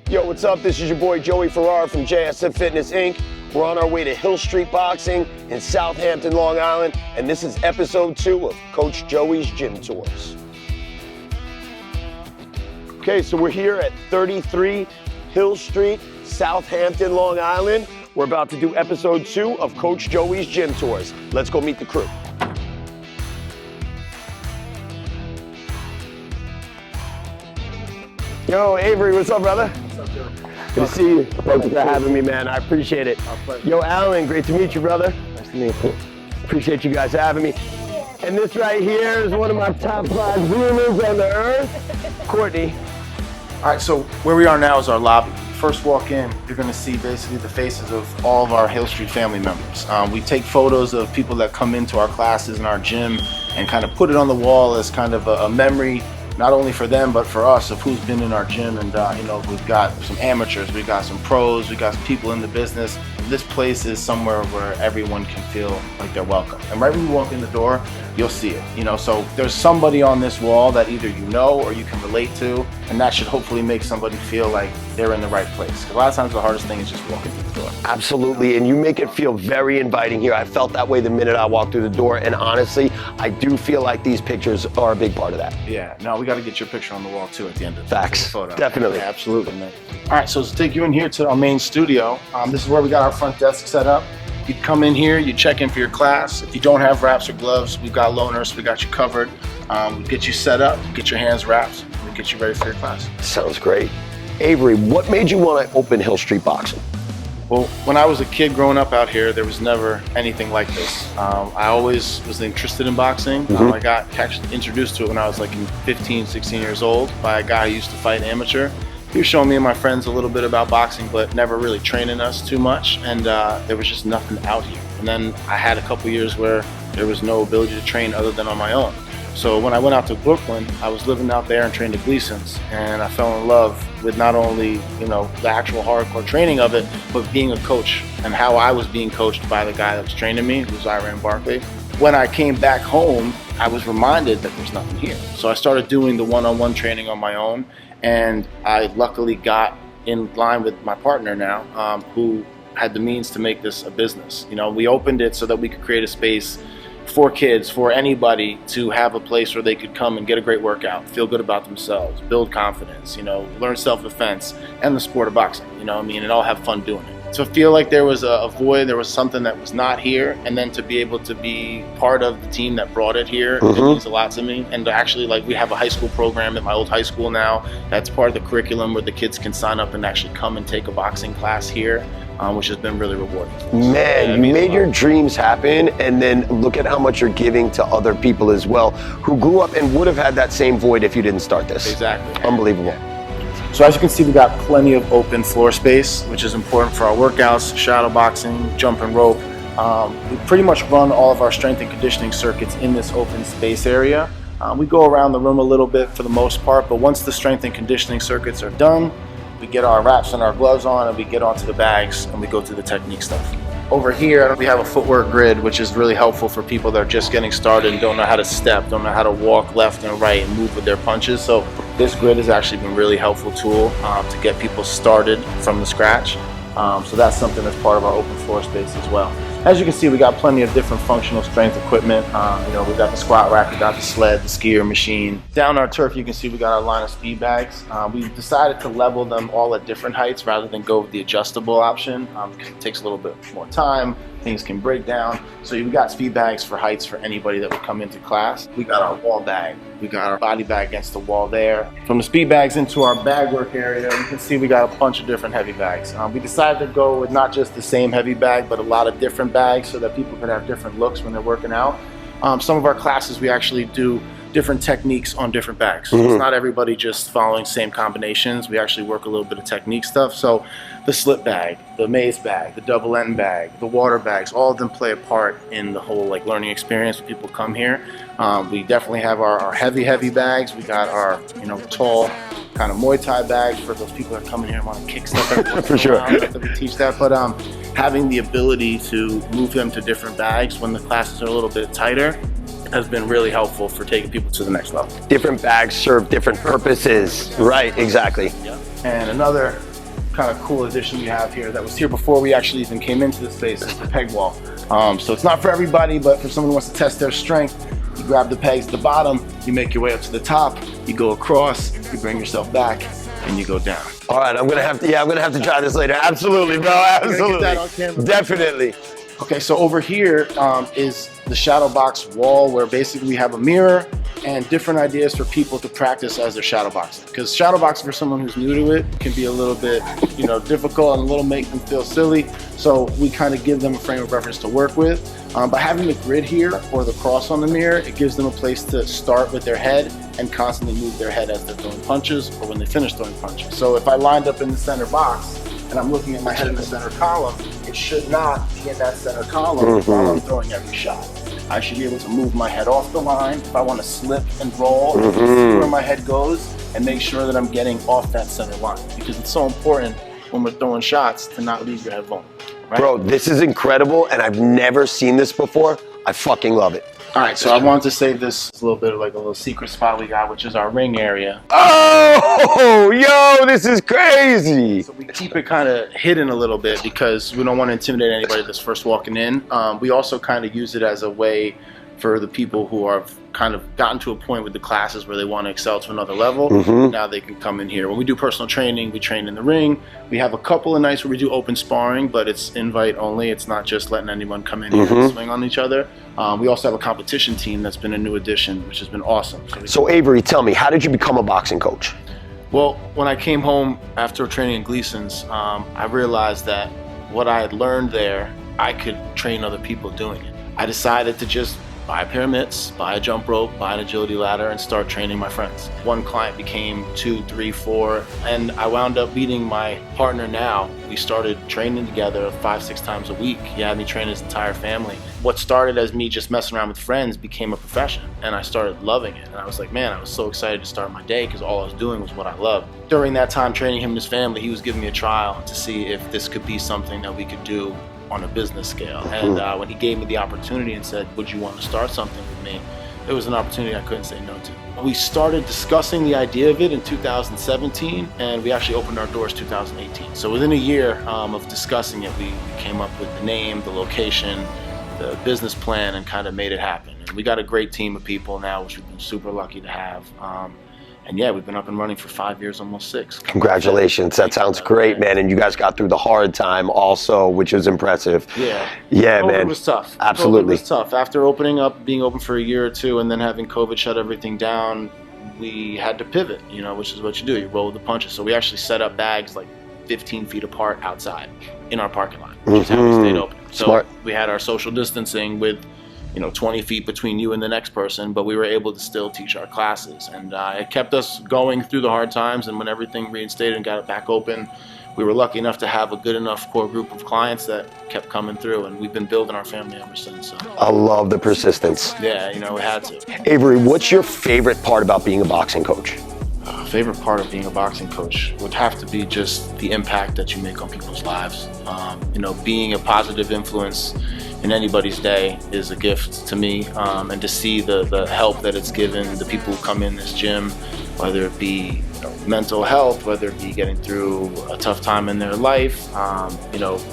Yo, what's up? This is your boy Joey Farrar from JSF Fitness Inc. We're on our way to Hill Street Boxing in Southampton, Long Island, and this is episode 2 of Coach Joey's Gym Tours. Okay, so we're here at 33 Hill Street, Southampton, Long Island. We're about to do episode 2 of Coach Joey's Gym Tours. Let's go meet the crew. Yo, Avery, what's up, brother? What's up, Joe? Good to see you. Thank you for having me, man. I appreciate it. Yo, Alan, great to meet you, brother. Nice to meet you. Appreciate you guys having me. And this right here is one of my top 5 humans on the earth, Courtney. All right, so where we are now is our lobby. First walk in, you're gonna see basically the faces of all of our Hill Street family members. We take photos of people that come into our classes in our gym and kind of put it on the wall as kind of a memory, not only for them, but for us, of who's been in our gym. And we've got some amateurs, we've got some pros, we've got some people in the business. This place is somewhere where everyone can feel like they're welcome. And right when you walk in the door, you'll see it. So there's somebody on this wall that either you know or you can relate to, and that should hopefully make somebody feel like they're in the right place. Because a lot of times the hardest thing is just walking through the door. Absolutely, and you make it feel very inviting here. I felt that way the minute I walked through the door, and honestly, I do feel like these pictures are a big part of that. Yeah, no, we got to get your picture on the wall too at the end of Facts. the photo. Definitely. Yeah, absolutely, man. All right, so let's take you in here to our main studio. This is where we got our front desk set up. You come in here, you check in for your class. If you don't have wraps or gloves, we've got loaners, we got you covered. We get you set up, get your hands wrapped, and we get you ready for your class. Sounds great. Avery, what made you want to open Hill Street Boxing? Well, when I was a kid growing up out here, there was never anything like this. I always was interested in boxing. I got actually introduced to it when I was like 15, 16 years old by a guy who used to fight amateur. He was showing me and my friends a little bit about boxing, but never really training us too much, and there was just nothing out here. And then I had a couple years where there was no ability to train other than on my own. So when I went out to Brooklyn, I was living out there and trained at Gleason's, and I fell in love with not only the actual hardcore training of it, but being a coach and how I was being coached by the guy that was training me, who was Iran Barkley. When I came back home, I was reminded that there's nothing here. So I started doing the one-on-one training on my own, and I luckily got in line with my partner now, who had the means to make this a business. We opened it so that we could create a space for kids, for anybody to have a place where they could come and get a great workout, feel good about themselves, build confidence, learn self-defense and the sport of boxing, and all have fun doing it. To feel like there was a void, there was something that was not here, and then to be able to be part of the team that brought it here, it means a lot to me. And to actually, we have a high school program at my old high school now, that's part of the curriculum where the kids can sign up and actually come and take a boxing class here, which has been really rewarding. Man, you made your dreams happen, and then look at how much you're giving to other people as well, who grew up and would have had that same void if you didn't start this. Exactly. Unbelievable. So as you can see, we got plenty of open floor space, which is important for our workouts, shadow boxing, jump and rope. We pretty much run all of our strength and conditioning circuits in this open space area. We go around the room a little bit for the most part, but once the strength and conditioning circuits are done, we get our wraps and our gloves on, and we get onto the bags, and we go through the technique stuff. Over here, we have a footwork grid, which is really helpful for people that are just getting started and don't know how to step, don't know how to walk left and right and move with their punches. So this grid has actually been a really helpful tool to get people started from the scratch. So that's something that's part of our open floor space as well. As you can see, we got plenty of different functional strength equipment. We've got the squat rack, we got the sled, the skier machine. Down our turf, you can see we got our line of speed bags. We decided to level them all at different heights rather than go with the adjustable option because it takes a little bit more time. Things can break down. So we got speed bags for heights for anybody that would come into class. We got our wall bag. We got our body bag against the wall there. From the speed bags into our bag work area, you can see we got a bunch of different heavy bags. We decided to go with not just the same heavy bag, but a lot of different bags so that people could have different looks when they're working out. Some of our classes, we actually do different techniques on different bags. So it's not everybody just following same combinations. We actually work a little bit of technique stuff. So the slip bag, the maze bag, the double end bag, the water bags, all of them play a part in the whole learning experience when people come here. We definitely have our heavy bags. We got our tall kind of Muay Thai bags for those people that come in here and want to kick stuff. For sure. That we teach that, but having the ability to move them to different bags when the classes are a little bit tighter has been really helpful for taking people to the next level. Different bags serve different purposes. Right, exactly. And another kind of cool addition we have here that was here before we actually even came into this space is the peg wall. So it's not for everybody, but for someone who wants to test their strength, you grab the pegs at the bottom, you make your way up to the top, you go across, you bring yourself back, and you go down. All right, I'm gonna have to try this later. Absolutely, bro. Absolutely. Get that on camera. Definitely. Okay, so over here is the shadow box wall where basically we have a mirror and different ideas for people to practice as they're shadow boxing. Because shadow boxing for someone who's new to it can be a little bit, difficult and a little make them feel silly. So we kind of give them a frame of reference to work with. By having the grid here or the cross on the mirror, it gives them a place to start with their head and constantly move their head as they're throwing punches or when they finish throwing punches. So if I lined up in the center box and I'm looking at my head in the center column, it should not be in that center column while I'm throwing every shot. I should be able to move my head off the line if I want to slip and roll, see where my head goes, and make sure that I'm getting off that center line. Because it's so important when we're throwing shots to not leave your head vulnerable. Right? Bro, this is incredible, and I've never seen this before. I fucking love it. All right, so I wanted to save this a little bit of like a little secret spot we got, which is our ring area. Oh, yo, this is crazy. So we keep it kind of hidden a little bit because we don't want to intimidate anybody that's first walking in. We also kind of use it as a way for the people who are kind of gotten to a point with the classes where they want to excel to another level. Now they can come in here. When we do personal training, we train in the ring. We have a couple of nights where we do open sparring, but it's invite only. It's not just letting anyone come in here and swing on each other. We also have a competition team that's been a new addition, which has been awesome. So Avery, tell me, how did you become a boxing coach? Well, when I came home after training in Gleason's, I realized that what I had learned there, I could train other people doing it. I decided to just buy a pair of mitts, buy a jump rope, buy an agility ladder, and start training my friends. One client became 2, 3, 4, and I wound up meeting my partner now. We started training together 5, 6 times a week. He had me train his entire family. What started as me just messing around with friends became a profession, and I started loving it. And I was like, man, I was so excited to start my day because all I was doing was what I loved. During that time training him and his family, he was giving me a trial to see if this could be something that we could do on a business scale. And when he gave me the opportunity and said, would you want to start something with me? It was an opportunity I couldn't say no to. We started discussing the idea of it in 2017, and we actually opened our doors 2018. So within a year of discussing it, we came up with the name, the location, the business plan, and kind of made it happen. And we got a great team of people now, which we've been super lucky to have. And yeah, we've been up and running for 5 years, almost 6. Congratulations. That sounds great, man. And you guys got through the hard time also, which was impressive. Yeah. Yeah, COVID man. was tough. Absolutely. COVID was tough. After opening up, being open for a year or two, and then having COVID shut everything down, we had to pivot, which is what you do. You roll with the punches. So we actually set up bags like 15 feet apart outside in our parking lot, which is how we stayed open. So Smart. We had our social distancing with 20 feet between you and the next person, but we were able to still teach our classes. And it kept us going through the hard times, and when everything reinstated and got it back open, we were lucky enough to have a good enough core group of clients that kept coming through, and we've been building our family ever since. So. I love the persistence. Yeah, we had to. Avery, what's your favorite part about being a boxing coach? Favorite part of being a boxing coach would have to be just the impact that you make on people's lives. Being a positive influence in anybody's day is a gift to me, and to see the help that it's given the people who come in this gym, whether it be mental health, whether it be getting through a tough time in their life,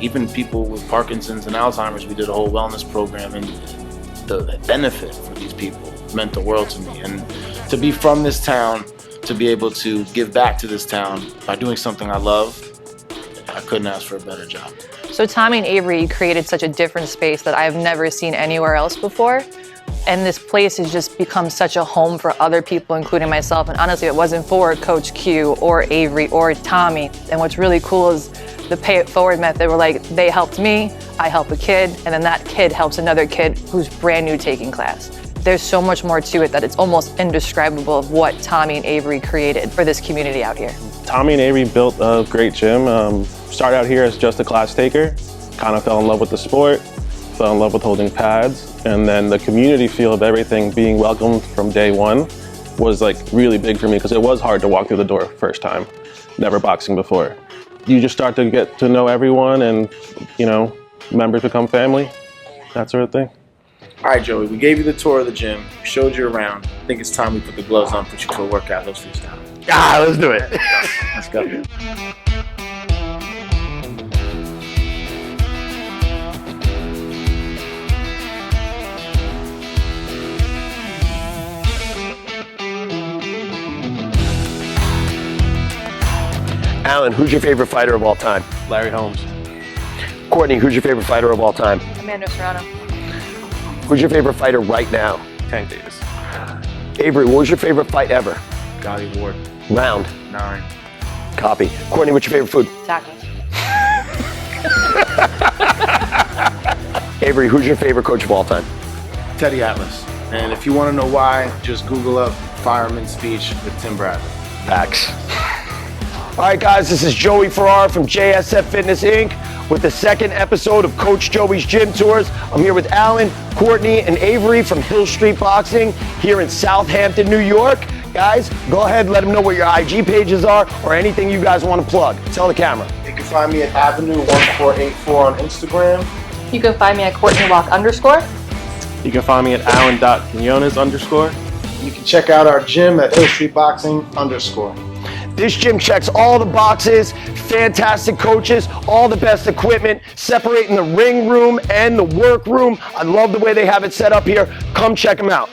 even people with Parkinson's and Alzheimer's. We did a whole wellness program, and the benefit for these people meant the world to me. And to be from this town, to be able to give back to this town by doing something I love, I couldn't ask for a better job. So Tommy and Avery created such a different space that I've never seen anywhere else before. And this place has just become such a home for other people, including myself. And honestly, it wasn't for Coach Q or Avery or Tommy. And what's really cool is the pay it forward method. We're like, they helped me, I help a kid, and then that kid helps another kid who's brand new taking class. There's so much more to it that it's almost indescribable of what Tommy and Avery created for this community out here. Tommy and Avery built a great gym. Started out here as just a class taker, kind of fell in love with the sport, fell in love with holding pads, and then the community feel of everything, being welcomed from day one, was like really big for me because it was hard to walk through the door first time, never boxing before. You just start to get to know everyone, and members become family, that sort of thing. All right, Joey, we gave you the tour of the gym, showed you around. I think it's time we put the gloves on, put you to a workout. Let's freestyle. Let's do it. Let's go. Alan, who's your favorite fighter of all time? Larry Holmes. Courtney, who's your favorite fighter of all time? Amanda Serrano. Who's your favorite fighter right now? Tank Davis. Avery, what was your favorite fight ever? Gotti Ward. Round. 9. Copy. Courtney, what's your favorite food? Tacos. Avery, who's your favorite coach of all time? Teddy Atlas. And if you want to know why, just Google up fireman's speech with Tim Bradley. Facts. All right, guys, this is Joey Farrar from JSF Fitness Inc. with the second episode of Coach Joey's Gym Tours. I'm here with Alan, Courtney, and Avery from Hill Street Boxing here in Southampton, New York. Guys, go ahead, let them know what your IG pages are or anything you guys want to plug. Tell the camera. You can find me at Avenue1484 on Instagram. You can find me at CourtneyWalk_. You can find me at Alan.Quinones_. You can check out our gym at HillStreetBoxing_. This gym checks all the boxes, fantastic coaches, all the best equipment, separating the ring room and the work room. I love the way they have it set up here. Come check them out.